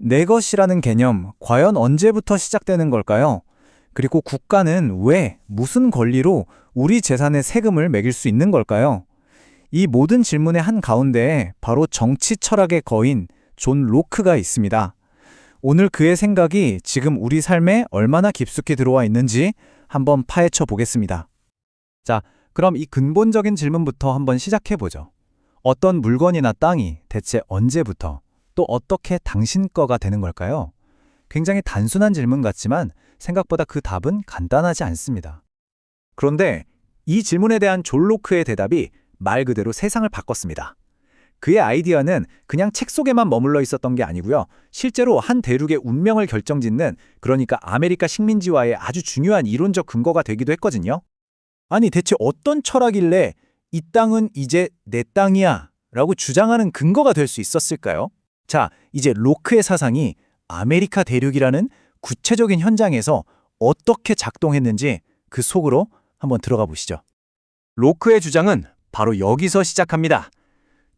내 것이라는 개념, 과연 언제부터 시작되는 걸까요? 그리고 국가는 왜, 무슨 권리로 우리 재산에 세금을 매길 수 있는 걸까요? 이 모든 질문의 한가운데에 바로 정치 철학의 거인 존 로크가 있습니다. 오늘 그의 생각이 지금 우리 삶에 얼마나 깊숙이 들어와 있는지 한번 파헤쳐 보겠습니다. 자, 그럼 이 근본적인 질문부터 한번 시작해 보죠. 어떤 물건이나 땅이 대체 언제부터 또 어떻게 당신 거가 되는 걸까요? 굉장히 단순한 질문 같지만 생각보다 그 답은 간단하지 않습니다. 그런데 이 질문에 대한 존 로크의 대답이 말 그대로 세상을 바꿨습니다. 그의 아이디어는 그냥 책 속에만 머물러 있었던 게 아니고요. 실제로 한 대륙의 운명을 결정짓는, 그러니까 아메리카 식민지화의 아주 중요한 이론적 근거가 되기도 했거든요. 아니, 대체 어떤 철학일래 이 땅은 이제 내 땅이야 라고 주장하는 근거가 될 수 있었을까요? 자, 이제 로크의 사상이 아메리카 대륙이라는 구체적인 현장에서 어떻게 작동했는지 그 속으로 한번 들어가 보시죠. 로크의 주장은 바로 여기서 시작합니다.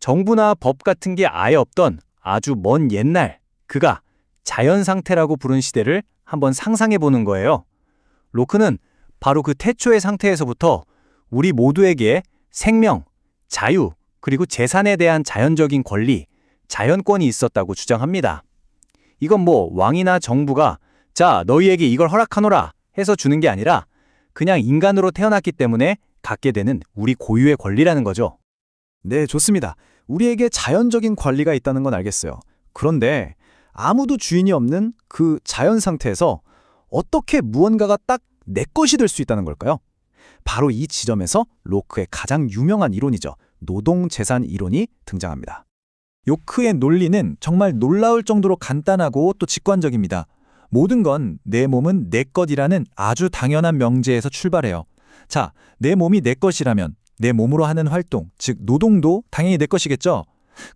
정부나 법 같은 게 아예 없던 아주 먼 옛날, 그가 자연 상태라고 부른 시대를 한번 상상해 보는 거예요. 로크는 바로 그 태초의 상태에서부터 우리 모두에게 생명, 자유, 그리고 재산에 대한 자연적인 권리, 자연권이 있었다고 주장합니다. 이건 뭐 왕이나 정부가 자, 너희에게 이걸 허락하노라 해서 주는 게 아니라 그냥 인간으로 태어났기 때문에 갖게 되는 우리 고유의 권리라는 거죠. 네, 좋습니다. 우리에게 자연적인 권리가 있다는 건 알겠어요. 그런데 아무도 주인이 없는 그 자연 상태에서 어떻게 무언가가 딱 내 것이 될 수 있다는 걸까요? 바로 이 지점에서 로크의 가장 유명한 이론이죠. 노동재산 이론이 등장합니다. 로크의 논리는 정말 놀라울 정도로 간단하고 또 직관적입니다. 모든 건 내 몸은 내 것이라는 아주 당연한 명제에서 출발해요. 자, 내 몸이 내 것이라면 내 몸으로 하는 활동, 즉 노동도 당연히 내 것이겠죠.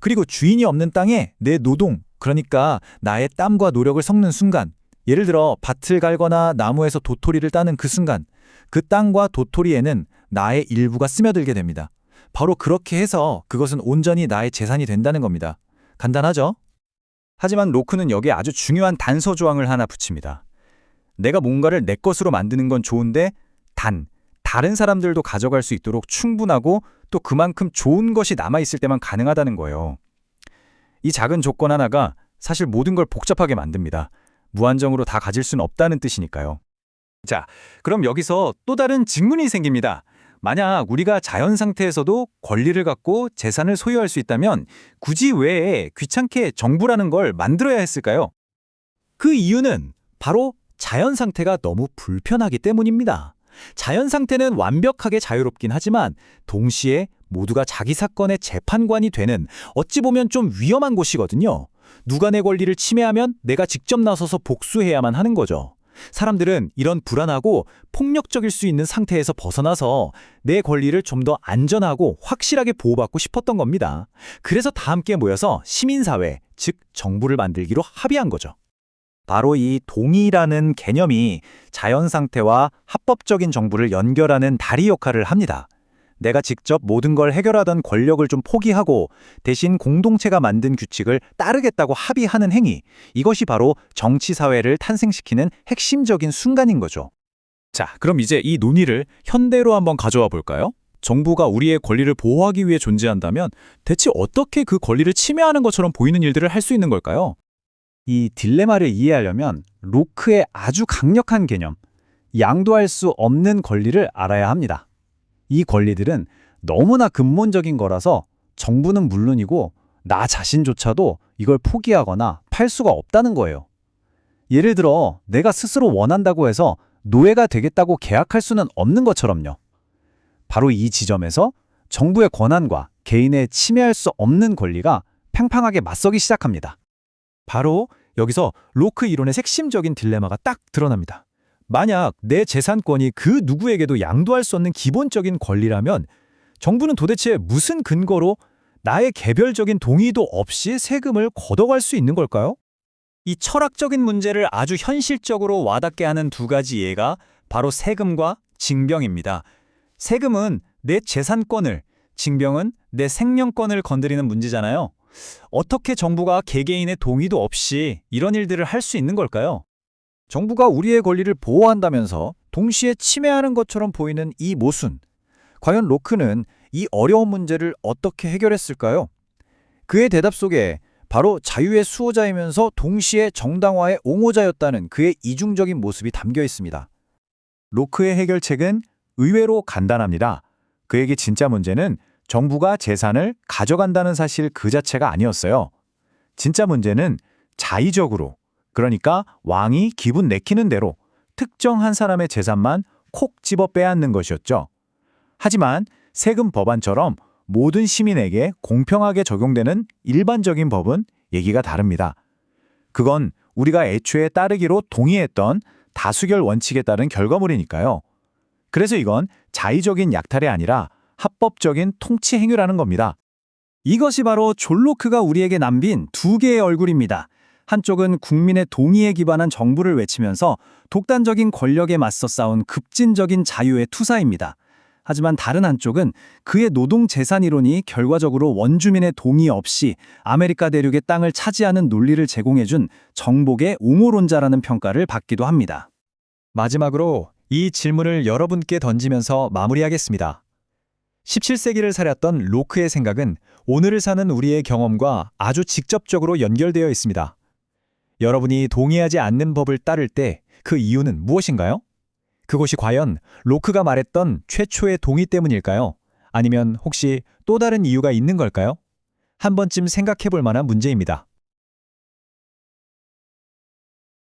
그리고 주인이 없는 땅에 내 노동, 그러니까 나의 땀과 노력을 섞는 순간, 예를 들어 밭을 갈거나 나무에서 도토리를 따는 그 순간, 그 땅과 도토리에는 나의 일부가 스며들게 됩니다. 바로 그렇게 해서 그것은 온전히 나의 재산이 된다는 겁니다. 간단하죠? 하지만 로크는 여기에 아주 중요한 단서 조항을 하나 붙입니다. 내가 뭔가를 내 것으로 만드는 건 좋은데 다른 사람들도 가져갈 수 있도록 충분하고 또 그만큼 좋은 것이 남아있을 때만 가능하다는 거예요. 이 작은 조건 하나가 사실 모든 걸 복잡하게 만듭니다. 무한정으로 다 가질 수는 없다는 뜻이니까요. 자, 그럼 여기서 또 다른 질문이 생깁니다. 만약 우리가 자연 상태에서도 권리를 갖고 재산을 소유할 수 있다면 굳이 왜 귀찮게 정부라는 걸 만들어야 했을까요? 그 이유는 바로 자연 상태가 너무 불편하기 때문입니다. 자연 상태는 완벽하게 자유롭긴 하지만 동시에 모두가 자기 사건의 재판관이 되는 어찌 보면 좀 위험한 곳이거든요. 누가 내 권리를 침해하면 내가 직접 나서서 복수해야만 하는 거죠. 사람들은 이런 불안하고 폭력적일 수 있는 상태에서 벗어나서 내 권리를 좀 더 안전하고 확실하게 보호받고 싶었던 겁니다. 그래서 다 함께 모여서 시민사회, 즉 정부를 만들기로 합의한 거죠. 바로 이 동의라는 개념이 자연 상태와 합법적인 정부를 연결하는 다리 역할을 합니다. 내가 직접 모든 걸 해결하던 권력을 좀 포기하고 대신 공동체가 만든 규칙을 따르겠다고 합의하는 행위, 이것이 바로 정치사회를 탄생시키는 핵심적인 순간인 거죠. 자, 그럼 이제 이 논의를 현대로 한번 가져와 볼까요? 정부가 우리의 권리를 보호하기 위해 존재한다면 대체 어떻게 그 권리를 침해하는 것처럼 보이는 일들을 할 수 있는 걸까요? 이 딜레마를 이해하려면 로크의 아주 강력한 개념, 양도할 수 없는 권리를 알아야 합니다. 이 권리들은 너무나 근본적인 거라서 정부는 물론이고 나 자신조차도 이걸 포기하거나 팔 수가 없다는 거예요. 예를 들어 내가 스스로 원한다고 해서 노예가 되겠다고 계약할 수는 없는 것처럼요. 바로 이 지점에서 정부의 권한과 개인의 침해할 수 없는 권리가 팽팽하게 맞서기 시작합니다. 바로 여기서 로크 이론의 핵심적인 딜레마가 딱 드러납니다. 만약 내 재산권이 그 누구에게도 양도할 수 없는 기본적인 권리라면 정부는 도대체 무슨 근거로 나의 개별적인 동의도 없이 세금을 걷어갈 수 있는 걸까요? 이 철학적인 문제를 아주 현실적으로 와닿게 하는 두 가지 예가 바로 세금과 징병입니다. 세금은 내 재산권을, 징병은 내 생명권을 건드리는 문제잖아요. 어떻게 정부가 개개인의 동의도 없이 이런 일들을 할 수 있는 걸까요? 정부가 우리의 권리를 보호한다면서 동시에 침해하는 것처럼 보이는 이 모순. 과연 로크는 이 어려운 문제를 어떻게 해결했을까요? 그의 대답 속에 바로 자유의 수호자이면서 동시에 정당화의 옹호자였다는 그의 이중적인 모습이 담겨 있습니다. 로크의 해결책은 의외로 간단합니다. 그에게 진짜 문제는 정부가 재산을 가져간다는 사실 그 자체가 아니었어요. 진짜 문제는 자의적으로, 그러니까 왕이 기분 내키는 대로 특정한 사람의 재산만 콕 집어 빼앗는 것이었죠. 하지만 세금 법안처럼 모든 시민에게 공평하게 적용되는 일반적인 법은 얘기가 다릅니다. 그건 우리가 애초에 따르기로 동의했던 다수결 원칙에 따른 결과물이니까요. 그래서 이건 자의적인 약탈이 아니라 합법적인 통치 행위라는 겁니다. 이것이 바로 존 로크가 우리에게 남긴 두 개의 얼굴입니다. 한쪽은 국민의 동의에 기반한 정부를 외치면서 독단적인 권력에 맞서 싸운 급진적인 자유의 투사입니다. 하지만 다른 한쪽은 그의 노동재산 이론이 결과적으로 원주민의 동의 없이 아메리카 대륙의 땅을 차지하는 논리를 제공해준 정복의 옹호론자라는 평가를 받기도 합니다. 마지막으로 이 질문을 여러분께 던지면서 마무리하겠습니다. 17세기를 살았던 로크의 생각은 오늘을 사는 우리의 경험과 아주 직접적으로 연결되어 있습니다. 여러분이 동의하지 않는 법을 따를 때 그 이유는 무엇인가요? 그것이 과연 로크가 말했던 최초의 동의 때문일까요? 아니면 혹시 또 다른 이유가 있는 걸까요? 한 번쯤 생각해 볼 만한 문제입니다.